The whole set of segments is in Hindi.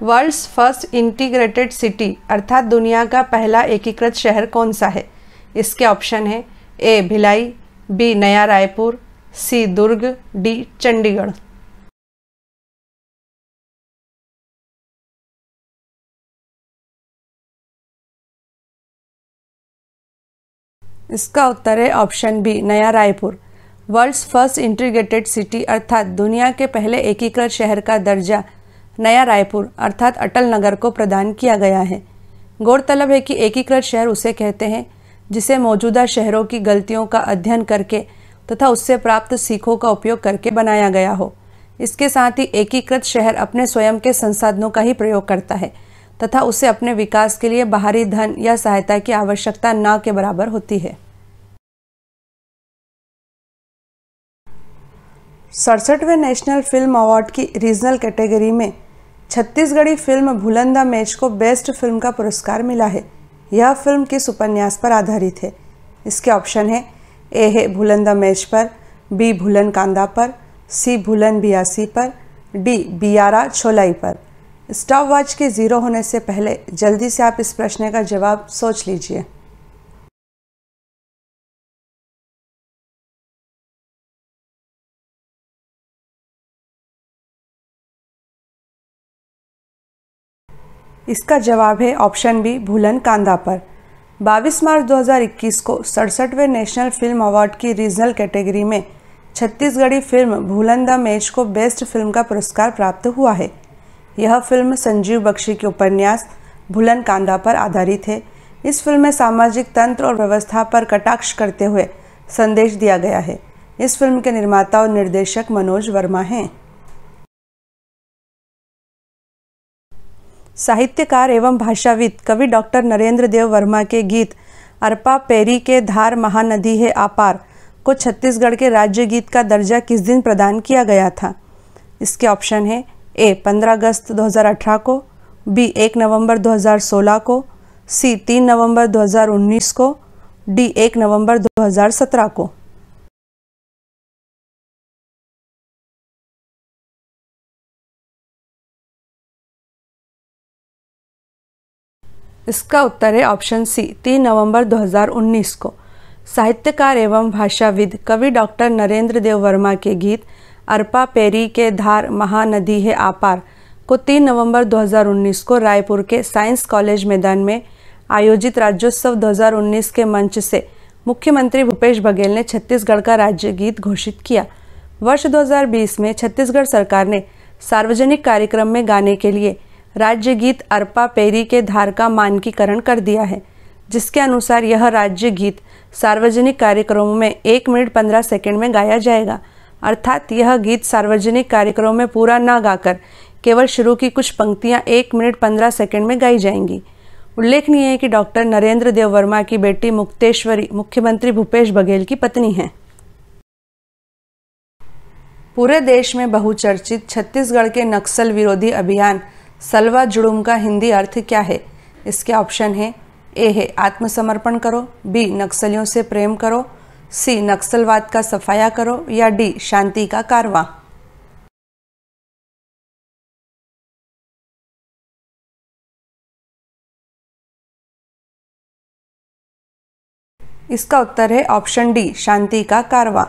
वर्ल्ड्स फर्स्ट इंटीग्रेटेड सिटी अर्थात दुनिया का पहला एकीकृत शहर कौन सा है? इसके ऑप्शन है ए Bhilai, B Naya Raipur, C Durg, D Chandigarh. इसका उत्तर है option B Naya Raipur. World's first integrated city अर्थात दुनिया के पहले एकीकृत शहर का दर्जा नया रायपुर अर्थात अटल नगर को प्रदान किया गया है। गौरतलब है कि एकीकृत शहर उसे कहते हैं जिसे मौजूदा शहरों की गलतियों का अध्ययन करके तथा उससे प्राप्त सीखों का उपयोग करके बनाया गया हो। इसके साथ ही एकीकृत शहर अपने स्वयं के संसाधनों का ही प्रयोग करता है तथा उसे अपने विकास के लिए बाहरी धन या सहायता की आवश्यकता न के बराबर होती है। 67वें नेशनल फिल्म अवार्ड की रीजनल कैटेगरी में Chhattisgarhi film Bhulan the match को बेस्ट फिल्म का पुरस्कार मिला है। यह फिल्म किस उपन्यास पर आधारित है? इसके ऑप्शन है ए है भूलन द मैच पर, बी भूलन कांदा पर, सी भूलन बियासी पर, डी बियारा छोलाई पर। स्टॉप वॉच के 0 होने से पहले जल्दी से आप इस प्रश्न का जवाब सोच लीजिए। इसका जवाब है ऑप्शन बी भूलन कांदा पर। 22 मार्च 2021 को 67वें नेशनल फिल्म अवार्ड की रीजनल कैटेगरी में Chhattisgarhi film Bhulan the match को बेस्ट फिल्म का पुरस्कार प्राप्त हुआ है। यह फिल्म संजीव बख्शी के उपन्यास भूलन कांदा पर आधारित है। इस फिल्म में सामाजिक तंत्र और व्यवस्था पर कटाक्ष करते हुए संदेश दिया गया है। इस फिल्म के निर्माता और निर्देशक मनोज वर्मा हैं। साहित्यकार एवं भाषाविद कवि डॉक्टर नरेंद्र देव वर्मा के गीत अरपा पैरी के धार महानदी है आपार को छत्तीसगढ़ के राज्य गीत का दर्जा किस दिन प्रदान किया गया था? इसके ऑप्शन है ए 15 अगस्त 2018 को, बी 1 नवंबर 2016 को, सी 3 नवंबर 2019 को, डी 1 नवंबर 2017 को। इसका उत्तर है ऑप्शन सी 3 नवंबर 2019 को। साहित्यकार एवं भाषाविद कवि डॉक्टर नरेंद्र देव वर्मा के गीत अरपा पैरी के धार महानदी है आपार को 3 नवंबर 2019 को रायपुर के साइंस कॉलेज मैदान में आयोजित राज्योत्सव 2019 के मंच से मुख्यमंत्री भूपेश बघेल ने छत्तीसगढ़ का राज्य गीत घोषित किया। वर्ष 2020 में छत्तीसगढ़ सरकार ने सार्वजनिक कार्यक्रम में गाने के लिए राज्य गीत अरपा पैरी के धार का मानकीकरण कर दिया है, जिसके अनुसार यह राज्य गीत सार्वजनिक कार्यक्रमों में 1 मिनट 15 सेकंड में गाया जाएगा। अर्थात यह गीत सार्वजनिक कार्यक्रमों में पूरा न गाकर केवल शुरू की कुछ पंक्तियां 1 मिनट 15 सेकंड में गाई जाएंगी। उल्लेखनीय है कि डॉक्टर नरेंद्र देव वर्मा की बेटी मुक्तेश्वरी मुख्यमंत्री भूपेश बघेल की पत्नी हैं। पूरे देश में बहुचर्चित छत्तीसगढ़ के नक्सल विरोधी अभियान सलवा जुड़ूम का हिंदी अर्थ क्या है? इसके ऑप्शन है ए है आत्मसमर्पण करो, बी नक्सलियों से प्रेम करो, सी नक्सलवाद का सफाया करो या डी शांति का कारवां। इसका उत्तर है ऑप्शन डी शांति का कारवां।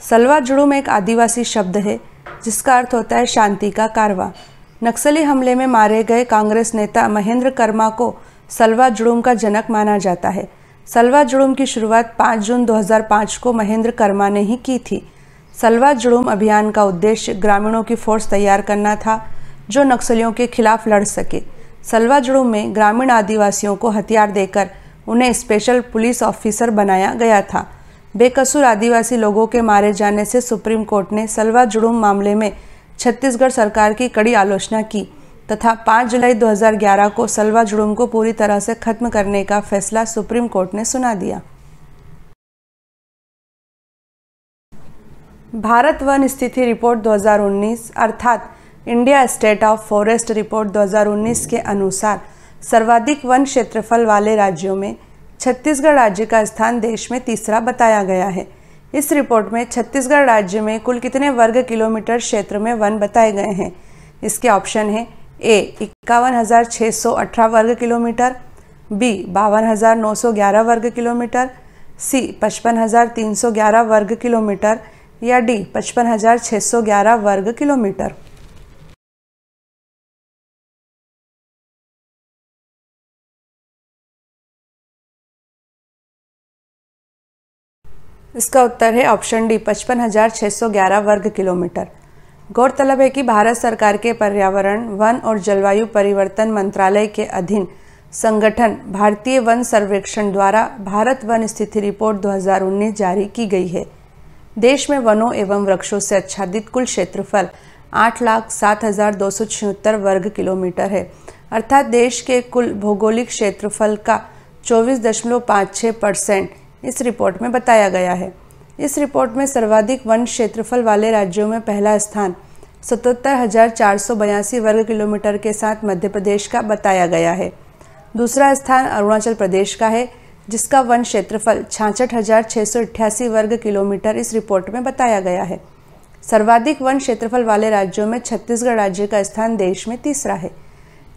सलवा जुड़ूम एक आदिवासी शब्द है जिसका अर्थ होता है शांति का कारवां। नक्सली हमले में मारे गए कांग्रेस नेता महेंद्र कर्मा को सलवा जुड़ूम का जनक माना जाता है। सलवा जुड़ूम की शुरुआत 5 जून 2005 को महेंद्र कर्मा ने ही की थी। सलवा जुड़ूम अभियान का उद्देश्य ग्रामीणों की फोर्स तैयार करना था जो नक्सलियों के खिलाफ लड़ सके। सलवा जुड़ूम में ग्रामीण आदिवासियों को हथियार देकर उन्हें स्पेशल पुलिस ऑफिसर बनाया गया था। बेकसूर आदिवासी लोगों के मारे जाने से सुप्रीम कोर्ट ने सलवा जुड़ूम मामले में छत्तीसगढ़ सरकार की कड़ी आलोचना की तथा 5 जुलाई 2011 को सलवा जुड़ूम को पूरी तरह से खत्म करने का फैसला सुप्रीम कोर्ट ने सुना दिया। भारत वन स्थिति रिपोर्ट 2019 अर्थात India state of forest report 2019 के अनुसार सर्वाधिक वन क्षेत्रफल वाले राज्यों में छत्तीसगढ़ राज्य का स्थान देश में तीसरा बताया गया है। इस रिपोर्ट में छत्तीसगढ़ राज्य में कुल कितने वर्ग किलोमीटर क्षेत्र में वन बताए गए हैं? इसके ऑप्शन है ए 51,618 वर्ग किलोमीटर, बी 52,911 वर्ग किलोमीटर, सी 55,311 वर्ग किलोमीटर या डी 55,611 वर्ग किलोमीटर। इसका उत्तर है ऑप्शन डी 55,611 वर्ग किलोमीटर। गौरतलब है कि भारत सरकार के पर्यावरण, वन और जलवायु परिवर्तन मंत्रालय के अधीन संगठन भारतीय वन सर्वेक्षण द्वारा भारत वन स्थिति रिपोर्ट 2019 जारी की गई है। देश में वनों एवं वृक्षों से आच्छादित कुल क्षेत्रफल 8,07,276 वर्ग किलोमीटर है, अर्थात देश के कुल भौगोलिक क्षेत्रफल का 24.56% इस रिपोर्ट में बताया गया है। इस रिपोर्ट में सर्वाधिक वन क्षेत्रफल वाले राज्यों में पहला स्थान 77,482 वर्ग किलोमीटर के साथ मध्य प्रदेश का बताया गया है। दूसरा स्थान अरुणाचल प्रदेश का है, जिसका वन क्षेत्रफल 66,688 वर्ग किलोमीटर इस रिपोर्ट में बताया गया है। सर्वाधिक वन क्षेत्रफल वाले राज्यों में छत्तीसगढ़ राज्य का स्थान देश में तीसरा है।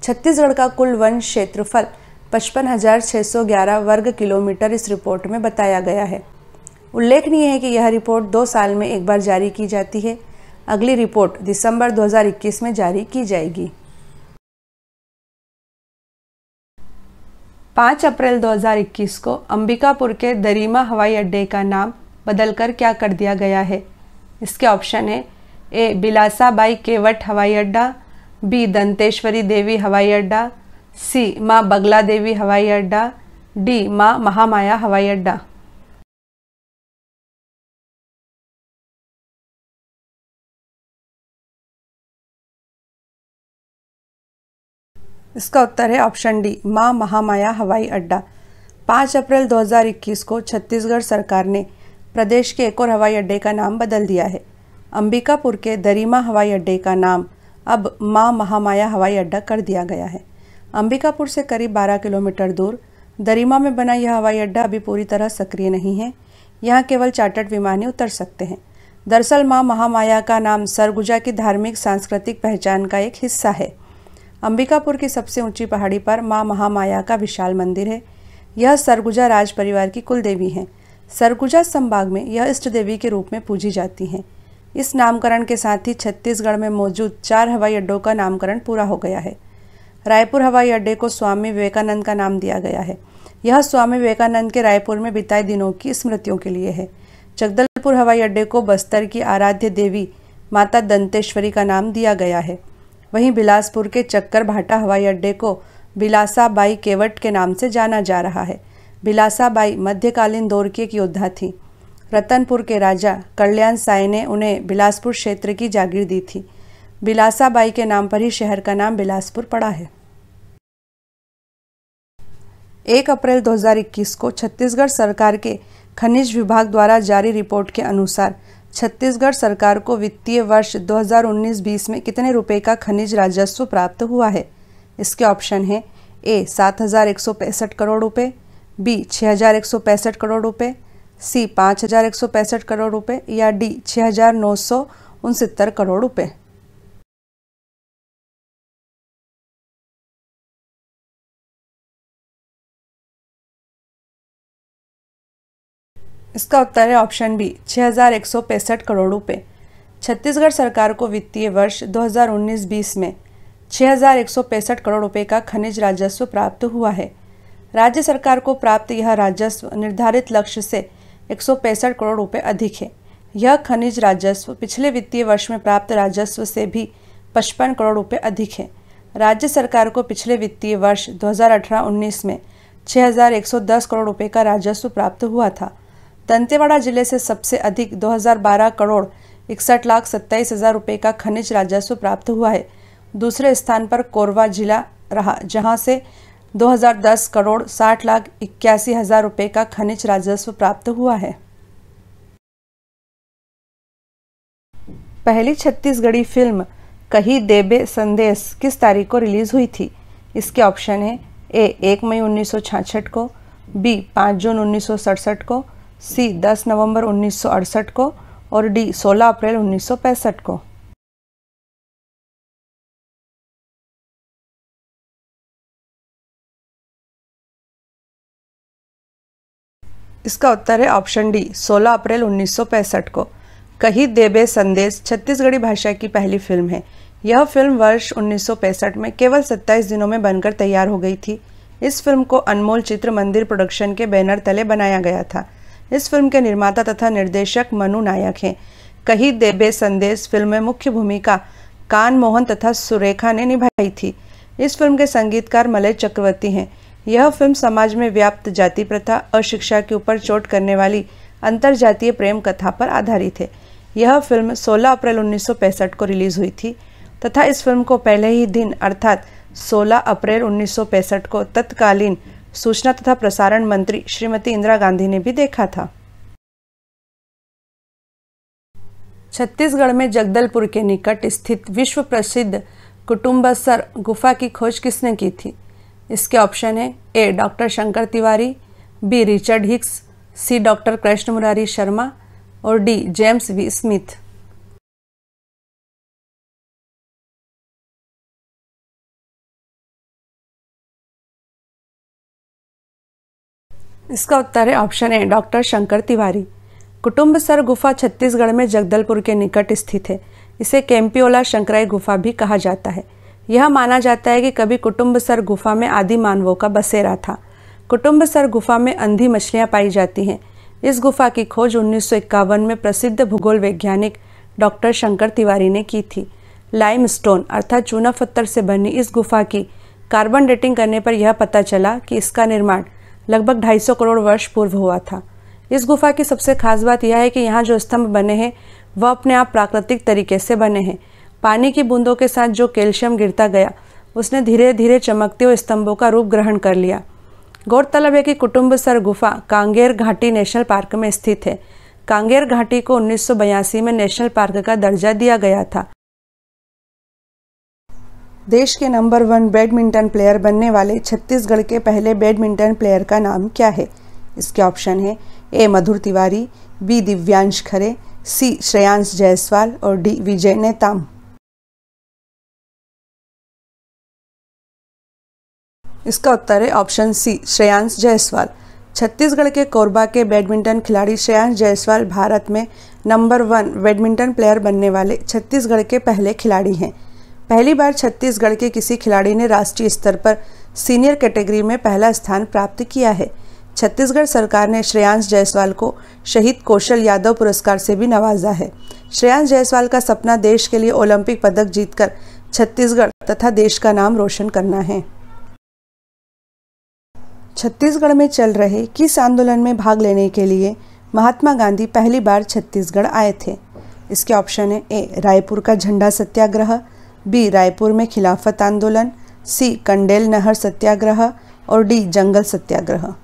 छत्तीसगढ़ का कुल वन क्षेत्रफल 55,611 वर्ग किलोमीटर इस रिपोर्ट में बताया गया है। उल्लेखनीय है कि यह रिपोर्ट 2 साल में एक बार जारी की जाती है। अगली रिपोर्ट दिसंबर 2021 में जारी की जाएगी। 5 अप्रैल 2021 को अंबिकापुर के दरिमा हवाई अड्डे का नाम बदलकर क्या कर दिया गया है? इसके ऑप्शन है ए बिलासाबाई केवट हवाई अड्डा, बी दंतेश्वरी देवी हवाई अड्डा, सी माँ बगला देवी हवाई अड्डा, डी माँ महामाया हवाई अड्डा। इसका उत्तर है ऑप्शन डी माँ महामाया हवाई अड्डा। 5 अप्रैल 2021 को छत्तीसगढ़ सरकार ने प्रदेश के एक और हवाई अड्डे का नाम बदल दिया है। अंबिकापुर के दरिमा हवाई अड्डे का नाम अब माँ महामाया हवाई अड्डा कर दिया गया है। अंबिकापुर से करीब 12 किलोमीटर दूर दरिमा में बना यह हवाई अड्डा अभी पूरी तरह सक्रिय नहीं है। यहाँ केवल चार्टर्ड विमान ही उतर सकते हैं। दरअसल माँ महामाया का नाम सरगुजा की धार्मिक सांस्कृतिक पहचान का एक हिस्सा है। अंबिकापुर की सबसे ऊंची पहाड़ी पर माँ महामाया का विशाल मंदिर है। यह सरगुजा राज परिवार की कुल देवी हैं। सरगुजा संभाग में यह इष्ट देवी के रूप में पूजी जाती हैं। इस नामकरण के साथ ही छत्तीसगढ़ में मौजूद 4 हवाई अड्डों का नामकरण पूरा हो गया है। रायपुर हवाई अड्डे को स्वामी विवेकानंद का नाम दिया गया है। यह स्वामी विवेकानंद के रायपुर में बिताए दिनों की स्मृतियों के लिए है। जगदलपुर हवाई अड्डे को बस्तर की आराध्य देवी माता दंतेश्वरी का नाम दिया गया है। वहीं बिलासपुर के चक्कर भाटा हवाई अड्डे को बिलासाबाई केवट के नाम से जाना जा रहा है। बिलासाबाई मध्यकालीन दौर की एक योद्धा थी। रतनपुर के राजा कल्याण साय ने उन्हें बिलासपुर क्षेत्र की जागीर दी थी। बिलासाबाई के नाम पर ही शहर का नाम बिलासपुर पड़ा है। 1 अप्रैल 2021 को छत्तीसगढ़ सरकार के खनिज विभाग द्वारा जारी रिपोर्ट के अनुसार छत्तीसगढ़ सरकार को वित्तीय वर्ष 2019-20 में कितने रुपए का खनिज राजस्व प्राप्त हुआ है? इसके ऑप्शन हैं ए 7,165 करोड़ रुपए, बी 6,165 करोड़ रुपए, सी 5,165 करोड़ रुपए या डी 6,969 करोड़ रुपए। इसका उत्तर है ऑप्शन बी 6,165 करोड़ रुपए। छत्तीसगढ़ सरकार को वित्तीय वर्ष 2019-20 में 6,165 करोड़ रुपए का खनिज राजस्व प्राप्त हुआ है। राज्य सरकार को प्राप्त यह राजस्व निर्धारित लक्ष्य से 165 करोड़ रुपए अधिक है। यह खनिज राजस्व पिछले वित्तीय वर्ष में प्राप्त राजस्व से भी 55 करोड़ रुपए अधिक है। राज्य सरकार को पिछले वित्तीय वर्ष 2018-19 में 6,110 करोड़ रुपए का राजस्व प्राप्त हुआ था। दंतेवाड़ा जिले से सबसे अधिक 2012 करोड़ 61,27,000 रुपए का खनिज राजस्व प्राप्त हुआ है। दूसरे स्थान पर कोरबा जिला रहा, जहां से 2010 करोड़ 60,81,000 रुपए का खनिज राजस्व प्राप्त हुआ है। पहली छत्तीसगढ़ी फिल्म कही देबे संदेश किस तारीख को रिलीज हुई थी? इसके ऑप्शन है ए 1 मई 1966 को, बी 5 जून 1967 को, सी 10 नवंबर 1968 को और डी 16 अप्रैल 1965 को। इसका उत्तर है ऑप्शन डी 16 अप्रैल 1965 को। कही देबे संदेश छत्तीसगढ़ी भाषा की पहली फिल्म है। यह फिल्म वर्ष 1965 में केवल 27 दिनों में बनकर तैयार हो गई थी। इस फिल्म को अनमोल चित्र मंदिर प्रोडक्शन के बैनर तले बनाया गया था। इस फिल्म के निर्माता तथा निर्देशक मनु नायक हैं। कही देबे संदेश फिल्म में मुख्य भूमिका कान मोहन तथा सुरेखा ने निभाई थी। इस फिल्म के संगीतकार मलय चक्रवर्ती हैं। यह फिल्म समाज में व्याप्त जाति प्रथा, अशिक्षा के ऊपर चोट करने वाली अंतरजातीय प्रेम कथा पर आधारित है। यह फिल्म 16 अप्रैल 1965 को रिलीज हुई थी तथा इस फिल्म को पहले ही दिन अर्थात 16 अप्रैल 1965 को तत्कालीन सूचना तथा प्रसारण मंत्री श्रीमती इंदिरा गांधी ने भी देखा था। छत्तीसगढ़ में जगदलपुर के निकट स्थित विश्व प्रसिद्ध कुटुम्बसर गुफा की खोज किसने की थी? इसके ऑप्शन है A doctor Shankar Tiwari, B Richard Hicks, C doctor Krishna Murari Sharma और डी जेम्स वी स्मिथ। इसका उत्तर है option A doctor Shankar Tiwari. Kutumsar गुफा छत्तीसगढ़ में जगदलपुर के निकट स्थित है। इसे केम्पियोला शंकराई गुफा भी कहा जाता है। यह माना जाता है कि कभी कुटुम्बसर गुफा में आदि मानवों का बसेरा था। कुटुम्बसर गुफा में अंधी मछलियां पाई जाती हैं। इस गुफा की खोज 1951 में प्रसिद्ध भूगोल वैज्ञानिक डॉक्टर शंकर तिवारी ने की थी। लाइमस्टोन अर्थात चूना पत्थर से बनी इस गुफा की कार्बन डेटिंग करने पर यह पता चला कि इसका निर्माण लगभग 250 करोड़ वर्ष पूर्व हुआ था। इस गुफा की सबसे खास बात यह है कि यहाँ जो स्तंभ बने हैं वह अपने आप प्राकृतिक तरीके से बने हैं। पानी की बूंदों के साथ जो कैल्शियम गिरता गया उसने धीरे धीरे चमकते हुए स्तंभों का रूप ग्रहण कर लिया। गौरतलब है कि कुटुम्बसर गुफा कांगेर घाटी नेशनल पार्क में स्थित है। कांगेर घाटी को 1982 में नेशनल पार्क का दर्जा दिया गया था। देश के नंबर 1 बैडमिंटन प्लेयर बनने वाले छत्तीसगढ़ के पहले बैडमिंटन प्लेयर का नाम क्या है? इसके ऑप्शन है ए मधुर तिवारी, बी दिव्यांश खरे, सी श्रेयांश जायसवाल और डी विजय नेताम। इसका उत्तर है ऑप्शन सी श्रेयांश जायसवाल। छत्तीसगढ़ के कोरबा के बैडमिंटन खिलाड़ी श्रेयांश जायसवाल भारत में नंबर 1 बैडमिंटन प्लेयर बनने वाले छत्तीसगढ़ के पहले खिलाड़ी हैं। पहली बार छत्तीसगढ़ के किसी खिलाड़ी ने राष्ट्रीय स्तर पर सीनियर कैटेगरी में पहला स्थान प्राप्त किया है। छत्तीसगढ़ सरकार ने श्रेयांश जायसवाल को शहीद कौशल यादव पुरस्कार से भी नवाजा है। श्रेयांश जायसवाल का सपना देश के लिए ओलंपिक पदक जीतकर छत्तीसगढ़ तथा देश का नाम रोशन करना है। छत्तीसगढ़ में चल रहे किस आंदोलन में भाग लेने के लिए महात्मा गांधी पहली बार छत्तीसगढ़ आए थे? इसके ऑप्शन है ए रायपुर का झंडा सत्याग्रह, बी रायपुर में खिलाफत आंदोलन, सी कंडेल नहर सत्याग्रह और डी जंगल सत्याग्रह।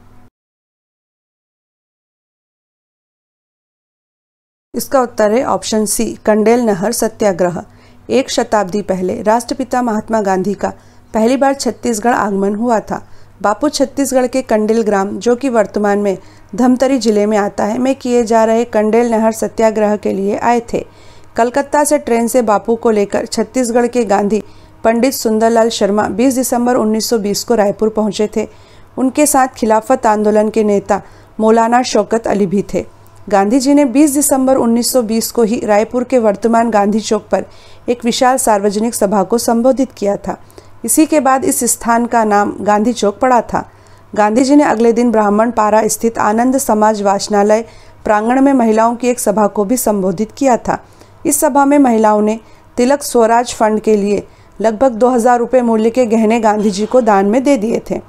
इसका उत्तर है ऑप्शन सी कंडेल नहर सत्याग्रह। 1 शताब्दी पहले राष्ट्रपिता महात्मा गांधी का पहली बार छत्तीसगढ़ आगमन हुआ था। बापू छत्तीसगढ़ के कंडेल ग्राम, जो कि वर्तमान में धमतरी जिले में आता है, में किए जा रहे कंडेल नहर सत्याग्रह के लिए आए थे। कलकत्ता से ट्रेन से बापू को लेकर छत्तीसगढ़ के गांधी पंडित सुंदरलाल शर्मा 20 दिसंबर 1920 को रायपुर पहुंचे थे। उनके साथ खिलाफत आंदोलन के नेता मौलाना शौकत अली भी थे। गांधी जी ने 20 दिसंबर 1920 को ही रायपुर के वर्तमान गांधी चौक पर एक विशाल सार्वजनिक सभा को संबोधित किया था। इसी के बाद इस स्थान का नाम गांधी चौक पड़ा था। गांधी जी ने अगले दिन ब्राह्मण पारा स्थित आनंद समाज वाचनालय प्रांगण में महिलाओं की एक सभा को भी संबोधित किया था। इस सभा में महिलाओं ने तिलक स्वराज फंड के लिए लगभग 2000 रुपये मूल्य के गहने गांधी जी को दान में दे दिए थे।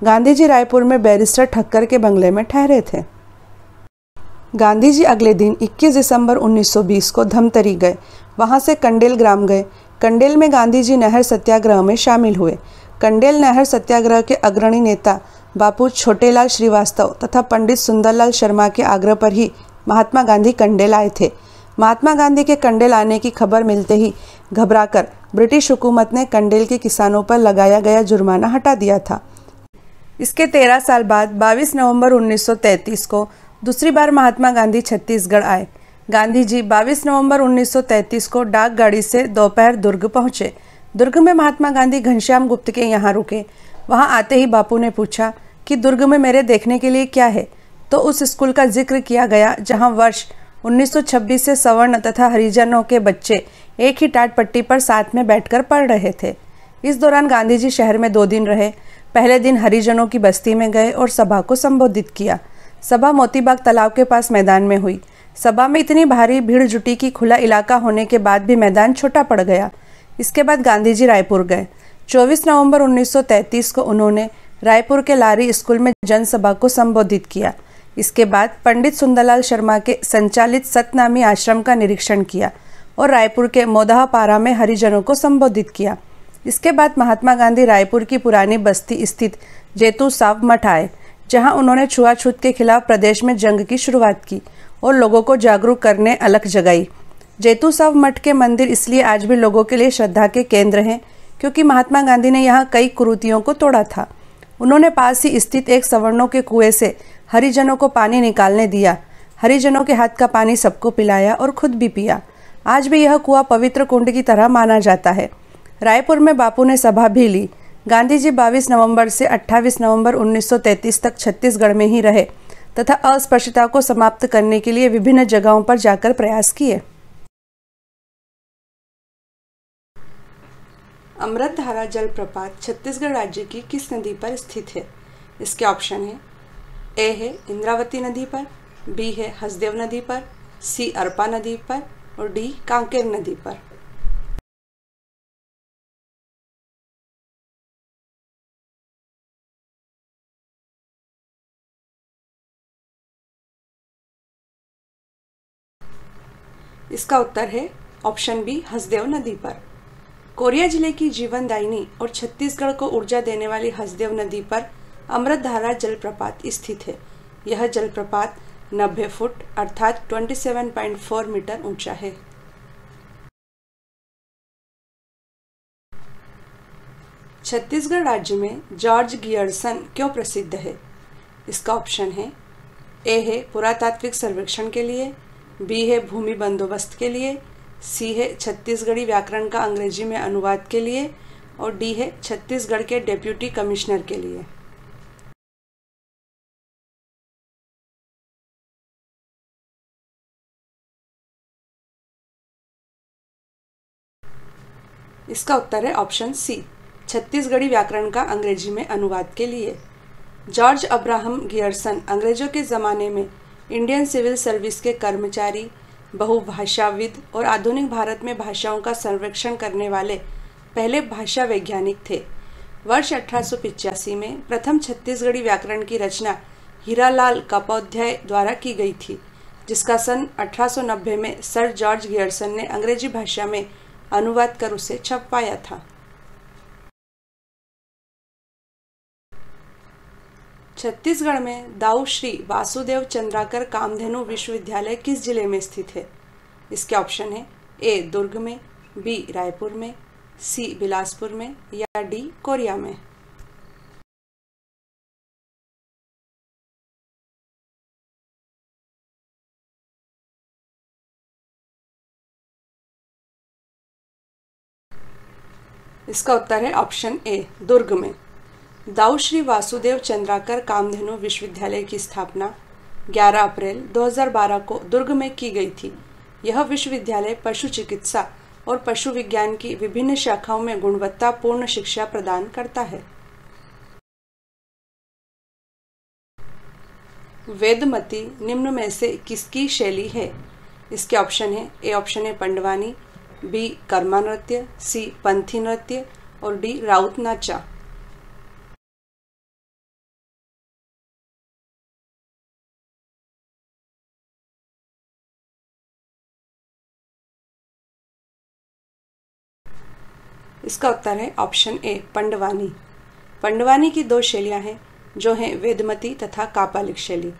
गांधी जी रायपुर में बैरिस्टर ठक्कर के बंगले में ठहरे थे। गांधी जी अगले दिन 21 दिसंबर 1920 को धमतरी गए। वहां से कंडेल ग्राम गए। कंडेल में गांधी जी नहर सत्याग्रह में शामिल हुए। कंडेल नहर सत्याग्रह के अग्रणी नेता बापू छोटेलाल श्रीवास्तव तथा पंडित सुंदरलाल शर्मा के आग्रह पर ही महात्मा गांधी कंडेल आए थे। महात्मा गांधी के कंडेल आने की खबर मिलते ही घबराकर ब्रिटिश हुकूमत ने कंडेल के किसानों पर लगाया गया जुर्माना हटा दिया था। इसके 13 साल बाद 22 नवंबर 1933 को दूसरी बार महात्मा गांधी छत्तीसगढ़ आए। गांधी जी 22 नवंबर 1933 को डाकगाड़ी से दोपहर दुर्ग पहुंचे। दुर्ग में महात्मा गांधी घनश्याम गुप्त के यहाँ रुके। वहां आते ही बापू ने पूछा कि दुर्ग में मेरे देखने के लिए क्या है? तो उस स्कूल का जिक्र किया गया जहां वर्ष 1926 से सवर्ण तथा हरिजनों के बच्चे एक ही टाट पट्टी पर साथ में बैठकर पढ़ रहे थे। इस दौरान गांधी जी शहर में 2 दिन रहे। पहले दिन हरिजनों की बस्ती में गए और सभा को संबोधित किया। सभा मोतीबाग तालाब के पास मैदान में हुई। सभा में इतनी भारी भीड़ जुटी कि खुला इलाका होने के बाद भी मैदान छोटा पड़ गया। इसके बाद गांधी जी रायपुर गए। 24 नवंबर 1933 को उन्होंने रायपुर के लारी स्कूल में जनसभा को संबोधित किया। इसके बाद पंडित सुंदरलाल शर्मा के संचालित सतनामी आश्रम का निरीक्षण किया और रायपुर के मोदापारा में हरिजनों को संबोधित किया। इसके बाद महात्मा गांधी रायपुर की पुरानी बस्ती स्थित जेतू साव मठ आए, जहां उन्होंने छुआछूत के खिलाफ प्रदेश में जंग की शुरुआत की और लोगों को जागरूक करने अलख जगाई। जेतू साव मठ के मंदिर इसलिए आज भी लोगों के लिए श्रद्धा के केंद्र हैं क्योंकि महात्मा गांधी ने यहाँ कई कुरीतियों को तोड़ा था। उन्होंने पास ही स्थित एक सवर्णों के कुएं से हरिजनों को पानी निकालने दिया। हरिजनों के हाथ का पानी सबको पिलाया और खुद भी पिया। आज भी यह कुआं पवित्र कुंड की तरह माना जाता है। रायपुर में बापू ने सभा भी ली। गांधी जी 22 नवंबर से 28 नवंबर 1933 तक छत्तीसगढ़ में ही रहे तथा अस्पृश्यता को समाप्त करने के लिए विभिन्न जगहों पर जाकर प्रयास किए। अमृतधारा जलप्रपात छत्तीसगढ़ राज्य की किस नदी पर स्थित है? इसके ऑप्शन है ए है इंद्रावती नदी पर, बी है हसदेव नदी पर, सी अरपा नदी पर और डी कांकेर नदी पर। इसका उत्तर है ऑप्शन बी हसदेव नदी पर। कोरिया जिले की जीवनदायिनी और छत्तीसगढ़ को ऊर्जा देने वाली हसदेव नदी पर अमृतधारा जलप्रपात स्थित है। यह जलप्रपात 90 फुट अर्थात 27.4 मीटर ऊंचा है। छत्तीसगढ़ राज्य में जॉर्ज गियर्सन क्यों प्रसिद्ध है? इसका ऑप्शन है ए है पुरातात्विक सर्वेक्षण के लिए, बी है भूमि बंदोबस्त के लिए, सी है छत्तीसगढ़ी व्याकरण का अंग्रेजी में अनुवाद के लिए और डी है छत्तीसगढ़ के डेप्यूटी कमिश्नर के लिए। इसका उत्तर है ऑप्शन सी छत्तीसगढ़ी व्याकरण का अंग्रेजी में अनुवाद के लिए। जॉर्ज अब्राहम गियर्सन अंग्रेजों के ज़माने में इंडियन सिविल सर्विस के कर्मचारी, बहुभाषाविद और आधुनिक भारत में भाषाओं का सर्वेक्षण करने वाले पहले भाषा वैज्ञानिक थे। वर्ष 1885 में प्रथम छत्तीसगढ़ी व्याकरण की रचना हीरालाल कापोध्याय द्वारा की गई थी, जिसका सन 1890 में सर जॉर्ज गियर्सन ने अंग्रेजी भाषा में अनुवाद कर उसे छपवाया था। छत्तीसगढ़ में दाऊ श्री वासुदेव चंद्राकर कामधेनु विश्वविद्यालय किस जिले में स्थित है? इसके ऑप्शन है ए दुर्ग में, बी रायपुर में, सी बिलासपुर में या डी कोरिया में। इसका उत्तर है ऑप्शन ए दुर्ग में। दाऊ श्री वासुदेव चंद्राकर कामधेनु विश्वविद्यालय की स्थापना 11 अप्रैल 2012 को दुर्ग में की गई थी। यह विश्वविद्यालय पशु चिकित्सा और पशु विज्ञान की विभिन्न शाखाओं में गुणवत्तापूर्ण शिक्षा प्रदान करता है। वेदमती निम्न में से किसकी शैली है? इसके ऑप्शन है ए ऑप्शन है पंडवानी, बी कर्मा नृत्य, सी पंथी नृत्य और डी राउत नाचा। इसका उत्तर है ऑप्शन ए पंडवानी। पंडवानी की 2 शैलियाँ हैं जो हैं वेदमती तथा कापालिक शैली।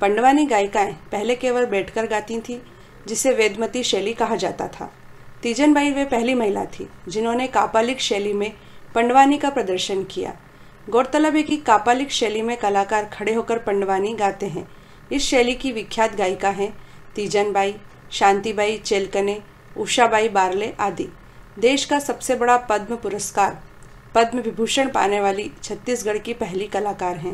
पंडवानी गायिकाएं पहले केवल बैठकर गाती थीं, जिसे वेदमती शैली कहा जाता था। तीजनबाई वे पहली महिला थी जिन्होंने कापालिक शैली में पंडवानी का प्रदर्शन किया। गौरतलब है कि कापालिक शैली में कलाकार खड़े होकर पंडवानी गाते हैं। इस शैली की विख्यात गायिका हैं तीजनबाई, शांतिबाई चेलकने, उषाबाई बारले आदि। देश का सबसे बड़ा पद्म पुरस्कार पद्म विभूषण पाने वाली छत्तीसगढ़ की पहली कलाकार हैं।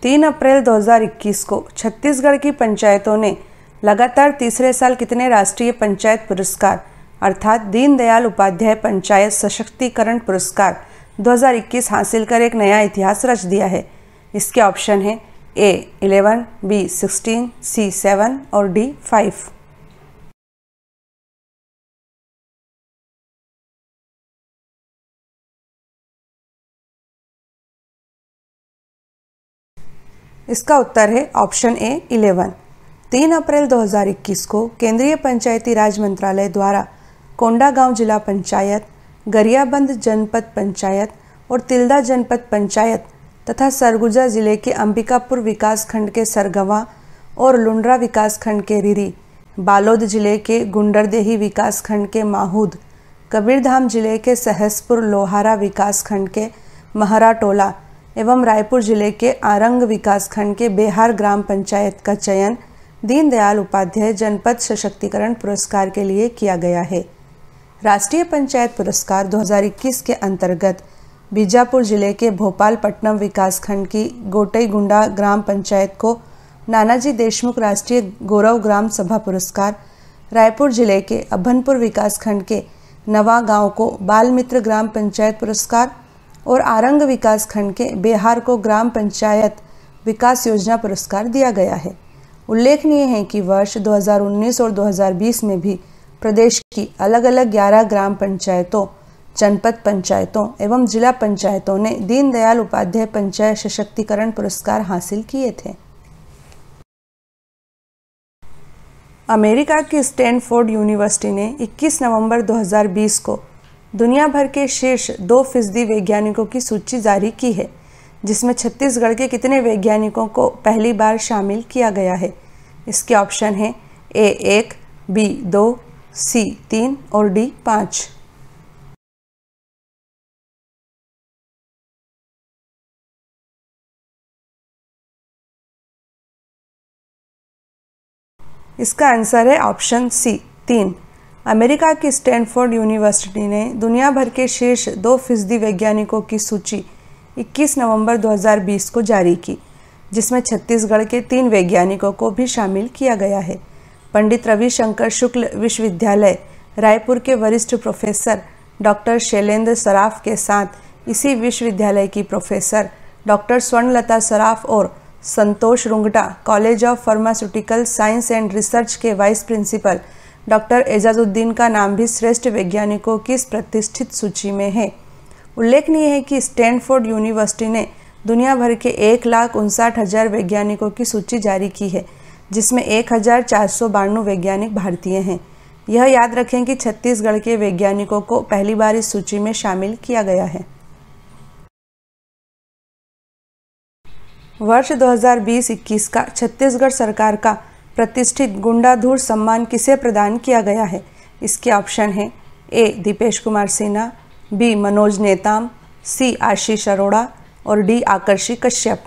3 अप्रैल 2021 को छत्तीसगढ़ की पंचायतों ने लगातार तीसरे साल कितने राष्ट्रीय पंचायत पुरस्कार अर्थात दीनदयाल उपाध्याय पंचायत सशक्तिकरण पुरस्कार 2021 हासिल कर एक नया इतिहास रच दिया है? इसके ऑप्शन हैं A 11, B 16, C 7 और D 5। इसका उत्तर है ऑप्शन ए 11। 3 अप्रैल 2021 को केंद्रीय पंचायती राज मंत्रालय द्वारा कोंडागांव जिला पंचायत, गरियाबंद जनपद पंचायत और तिल्दा जनपद पंचायत तथा सरगुजा जिले के अंबिकापुर विकासखंड के सरगवा और लुंड्रा विकासखंड के रिरी, बालोद जिले के गुंडरदेही विकासखंड के माहूद, कबीरधाम जिले के सहसपुर लोहारा विकासखंड के महराटोला एवं रायपुर जिले के आरंग विकासखंड के बेहार ग्राम पंचायत का चयन दीनदयाल उपाध्याय जनपद सशक्तिकरण पुरस्कार के लिए किया गया है। राष्ट्रीय पंचायत पुरस्कार 2021 के अंतर्गत बीजापुर जिले के भोपालपट्टनम विकासखंड की गोटईगुंडा ग्राम पंचायत को नानाजी देशमुख राष्ट्रीय गौरव ग्राम सभा पुरस्कार, रायपुर जिले के अभनपुर विकासखंड के नवा गांव को बाल मित्र ग्राम पंचायत पुरस्कार और आरंग विकासखंड के बेहार को ग्राम पंचायत विकास योजना पुरस्कार दिया गया है। उल्लेखनीय है कि वर्ष 2019 और 2020 में भी प्रदेश की अलग अलग 11 ग्राम पंचायतों, जनपद पंचायतों एवं जिला पंचायतों ने दीनदयाल उपाध्याय पंचायत सशक्तिकरण पुरस्कार हासिल किए थे। अमेरिका की स्टैनफोर्ड यूनिवर्सिटी ने 21 नवंबर 2020 को दुनिया भर के शीर्ष 2% वैज्ञानिकों की सूची जारी की है, जिसमें छत्तीसगढ़ के कितने वैज्ञानिकों को पहली बार शामिल किया गया है? इसके ऑप्शन हैं A 1, B 2, C 3 और D 5। इसका आंसर है ऑप्शन C 3। अमेरिका की स्टैनफोर्ड यूनिवर्सिटी ने दुनिया भर के शीर्ष 2% वैज्ञानिकों की सूची 21 नवंबर 2020 को जारी की, जिसमें छत्तीसगढ़ के 3 वैज्ञानिकों को भी शामिल किया गया है। पंडित रविशंकर शुक्ल विश्वविद्यालय रायपुर के वरिष्ठ प्रोफेसर डॉक्टर शैलेंद्र सराफ के साथ इसी विश्वविद्यालय की प्रोफेसर डॉक्टर स्वर्णलता सराफ और Santosh Rungta college of pharmaceutical science and research के वाइस प्रिंसिपल डॉक्टर एजाजुद्दीन का नाम भी श्रेष्ठ वैज्ञानिकों की इस प्रतिष्ठित सूची में है। उल्लेखनीय है कि स्टैनफोर्ड यूनिवर्सिटी ने दुनिया भर के 1,59,000 वैज्ञानिकों की सूची जारी की है, जिसमें 1,492 वैज्ञानिक भारतीय हैं। यह याद रखें कि छत्तीसगढ़ के वैज्ञानिकों को पहली बार इस सूची में शामिल किया गया है। वर्ष 2020-21 का छत्तीसगढ़ सरकार का प्रतिष्ठित गुंडाधुर सम्मान किसे प्रदान किया गया है? इसके ऑप्शन हैं A Dipesh Kumar Sinha, B Manoj Netam, C आशीष अरोड़ा और D आकर्षि कश्यप।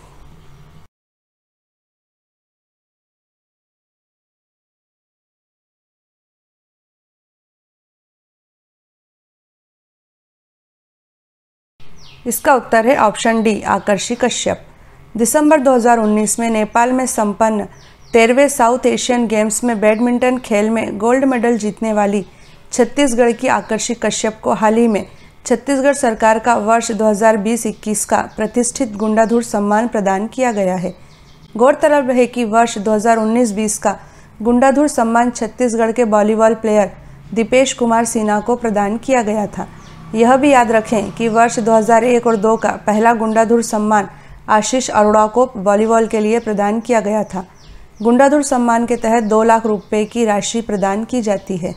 इसका उत्तर है ऑप्शन डी आकर्षि कश्यप। दिसंबर 2019 में नेपाल में संपन्न 13वें साउथ एशियन गेम्स में बैडमिंटन खेल में गोल्ड मेडल जीतने वाली छत्तीसगढ़ की आकर्षि कश्यप को हाल ही में छत्तीसगढ़ सरकार का वर्ष 2020-21 का प्रतिष्ठित गुंडाधुर सम्मान प्रदान किया गया है। गौरतलब है कि वर्ष 2019-20 का गुंडाधुर सम्मान छत्तीसगढ़ के वॉलीबॉल प्लेयर दीपेश कुमार सिन्हा को प्रदान किया गया था। यह भी याद रखें कि वर्ष 2001 और 2002 का पहला गुंडाधुर सम्मान आशीष अरोड़ा को वॉलीबॉल के लिए प्रदान किया गया था। गुंडाधुर सम्मान के तहत 2 लाख रुपए की राशि प्रदान की जाती है।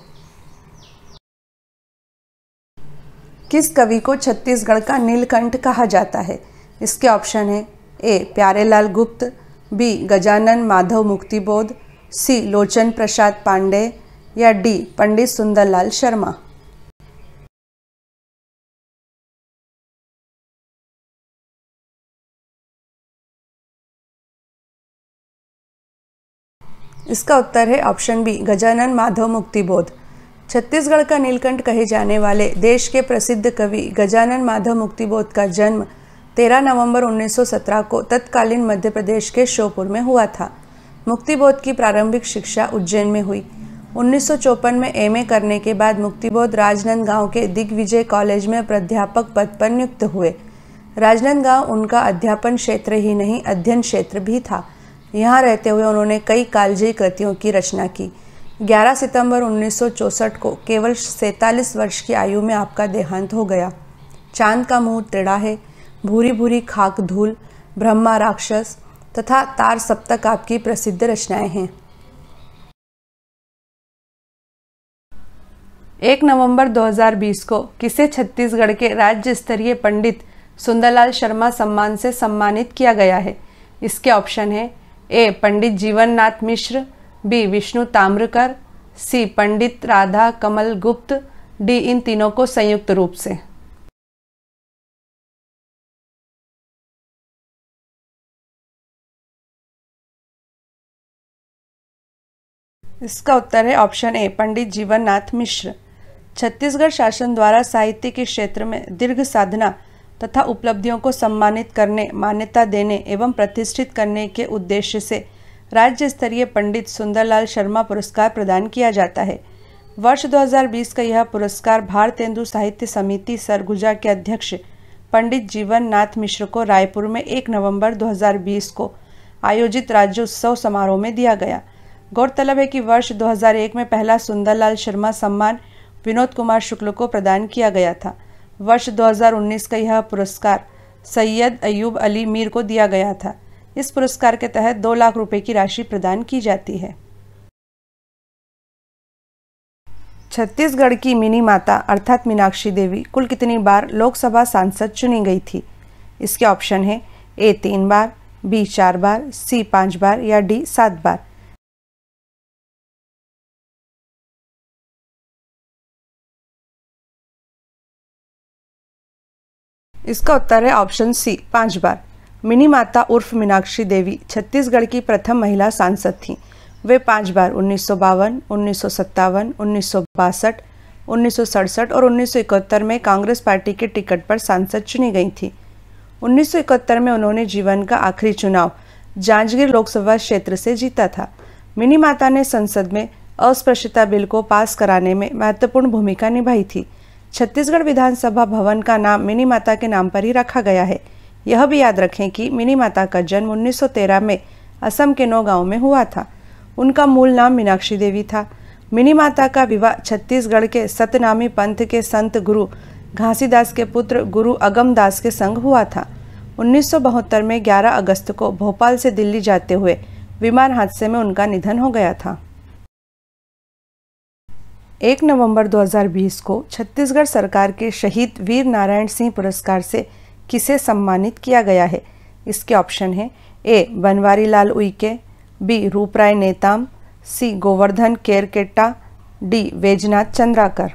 किस कवि को छत्तीसगढ़ का नीलकंठ कहा जाता है? इसके ऑप्शन है A प्यारेलाल गुप्त, B गजानन माधव मुक्तिबोध, C लोचन प्रसाद पांडे या D पंडित सुंदरलाल शर्मा। इसका उत्तर है ऑप्शन बी गजानन माधव मुक्तिबोध। छत्तीसगढ़ का नीलकंठ कहे जाने वाले देश के प्रसिद्ध कवि गजानन माधव मुक्तिबोध का जन्म 13 नवंबर 1917 को तत्कालीन मध्य प्रदेश के श्योपुर में हुआ था। मुक्तिबोध की प्रारंभिक शिक्षा उज्जैन में हुई। 1954 में एमए करने के बाद मुक्तिबोध राजनांदगांव के दिग्विजय कॉलेज में प्राध्यापक पद पर नियुक्त हुए। राजनांदगांव उनका अध्यापन क्षेत्र ही नहीं, अध्ययन क्षेत्र भी था। यहाँ रहते हुए उन्होंने कई कालजयी कृतियों की रचना की। 11 सितंबर 1964 को केवल 47 वर्ष की आयु में आपका देहांत हो गया। चांद का मुंह टेढ़ा है, भूरी भूरी खाक धूल, ब्रह्मा राक्षस तथा तार सप्तक आपकी प्रसिद्ध रचनाएं हैं। 1 नवंबर 2020 को किसे छत्तीसगढ़ के राज्य स्तरीय पंडित सुंदरलाल शर्मा सम्मान से सम्मानित किया गया है? इसके ऑप्शन है ए पंडित जीवननाथ मिश्र, बी विष्णु ताम्रकर, सी पंडित राधा कमल गुप्त, डी इन तीनों को संयुक्त रूप से। इसका उत्तर है ऑप्शन ए पंडित जीवननाथ मिश्र। छत्तीसगढ़ शासन द्वारा साहित्य के क्षेत्र में दीर्घ साधना तथा उपलब्धियों को सम्मानित करने, मान्यता देने एवं प्रतिष्ठित करने के उद्देश्य से राज्य स्तरीय पंडित सुंदरलाल शर्मा पुरस्कार प्रदान किया जाता है। वर्ष 2020 का यह पुरस्कार भारतेंदु साहित्य समिति सरगुजा के अध्यक्ष पंडित जीवननाथ मिश्र को रायपुर में 1 नवंबर 2020 को आयोजित राज्योत्सव समारोह में दिया गया। गौरतलब है कि वर्ष 2001 में पहला सुंदरलाल शर्मा सम्मान विनोद कुमार शुक्ल को प्रदान किया गया था। वर्ष 2019 का यह पुरस्कार सैयद अयूब अली मीर को दिया गया था। इस पुरस्कार के तहत 2 लाख रुपए की राशि प्रदान की जाती है। छत्तीसगढ़ की मिनी माता अर्थात मीनाक्षी देवी कुल कितनी बार लोकसभा सांसद चुनी गई थी? इसके ऑप्शन है ए 3 बार, बी 4 बार, सी 5 बार या डी 7 बार। इसका उत्तर है ऑप्शन सी 5 बार। मिनी माता उर्फ मीनाक्षी देवी छत्तीसगढ़ की प्रथम महिला सांसद थीं। वे 5 बार 1952, 1957, 1962, 1967 और 1971 में कांग्रेस पार्टी के टिकट पर सांसद चुनी गई थी। 1971 में उन्होंने जीवन का आखिरी चुनाव जांजगीर लोकसभा क्षेत्र से जीता था। मिनी माता ने संसद में अस्पृश्यता बिल को पास कराने में महत्वपूर्ण भूमिका निभाई थी। छत्तीसगढ़ विधानसभा भवन का नाम मिनी माता के नाम पर ही रखा गया है। यह भी याद रखें कि मिनी माता का जन्म 1913 में असम के नौगांव में हुआ था। उनका मूल नाम मीनाक्षी देवी था। मिनी माता का विवाह छत्तीसगढ़ के सतनामी पंथ के संत गुरु घासीदास के पुत्र गुरु अगमदास के संग हुआ था। 1972 में 11 अगस्त को भोपाल से दिल्ली जाते हुए विमान हादसे में उनका निधन हो गया था। 1 नवंबर 2020 को छत्तीसगढ़ सरकार के शहीद वीर नारायण सिंह पुरस्कार से किसे सम्मानित किया गया है? इसके ऑप्शन है ए बनवारी लाल उइके, बी रूपराय नेताम, सी गोवर्धन केरकेट्टा, डी वैजनाथ चंद्राकर।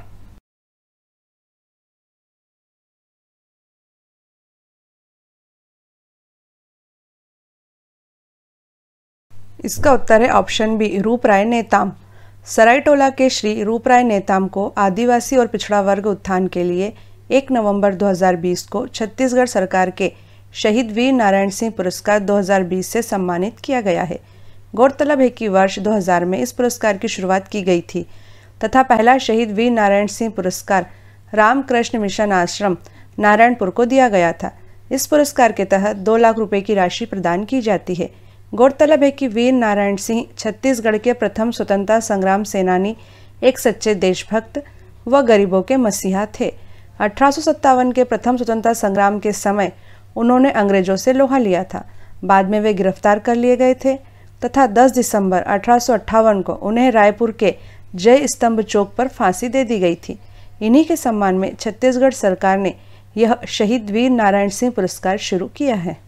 इसका उत्तर है ऑप्शन बी रूपराय नेताम। सरायटोला के श्री रूपराय नेताम को आदिवासी और पिछड़ा वर्ग उत्थान के लिए 1 नवंबर 2020 को छत्तीसगढ़ सरकार के शहीद वीर नारायण सिंह पुरस्कार 2020 से सम्मानित किया गया है। गौरतलब है कि वर्ष 2000 में इस पुरस्कार की शुरुआत की गई थी तथा पहला शहीद वीर नारायण सिंह पुरस्कार रामकृष्ण मिशन आश्रम नारायणपुर को दिया गया था। इस पुरस्कार के तहत 2 लाख रुपए की राशि प्रदान की जाती है। गौरतलब है कि वीर नारायण सिंह छत्तीसगढ़ के प्रथम स्वतंत्रता संग्राम सेनानी, एक सच्चे देशभक्त व गरीबों के मसीहा थे। 1857 के प्रथम स्वतंत्रता संग्राम के समय उन्होंने अंग्रेजों से लोहा लिया था। बाद में वे गिरफ्तार कर लिए गए थे तथा 10 दिसंबर 1858 को उन्हें रायपुर के जय स्तंभ चौक पर फांसी दे दी गई थी। इन्हीं के सम्मान में छत्तीसगढ़ सरकार ने यह शहीद वीर नारायण सिंह पुरस्कार शुरू किया है।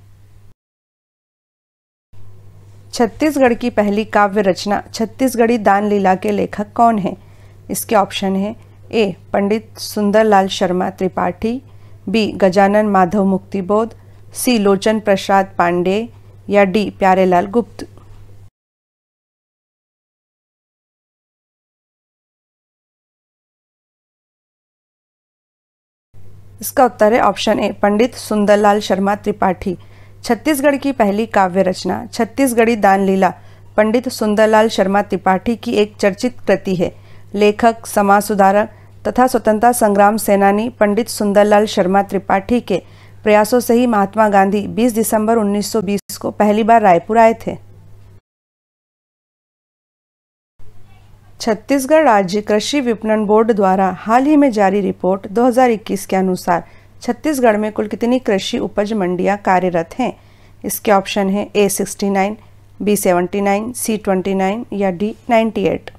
छत्तीसगढ़ की पहली काव्य रचना छत्तीसगढ़ी दान लीला के लेखक कौन हैं? इसके ऑप्शन है ए पंडित सुंदरलाल शर्मा त्रिपाठी, बी गजानन माधव मुक्तिबोध, सी लोचन प्रसाद पांडे या डी प्यारेलाल गुप्त। इसका उत्तर है ऑप्शन ए, पंडित सुंदरलाल शर्मा त्रिपाठी। छत्तीसगढ़ की पहली काव्य रचना छत्तीसगढ़ी दान लीला पंडित सुंदरलाल शर्मा त्रिपाठी की एक चर्चित कृति है। लेखक, समाज सुधारक तथा स्वतंत्रता संग्राम सेनानी पंडित सुंदरलाल शर्मा त्रिपाठी के प्रयासों से ही महात्मा गांधी 20 दिसंबर 1920 को पहली बार रायपुर आए थे। छत्तीसगढ़ राज्य कृषि विपणन बोर्ड द्वारा हाल ही में जारी रिपोर्ट 2021 के अनुसार छत्तीसगढ़ में कुल कितनी कृषि उपज मंडियां कार्यरत हैं? इसके ऑप्शन है A69, B79, C29 या D98।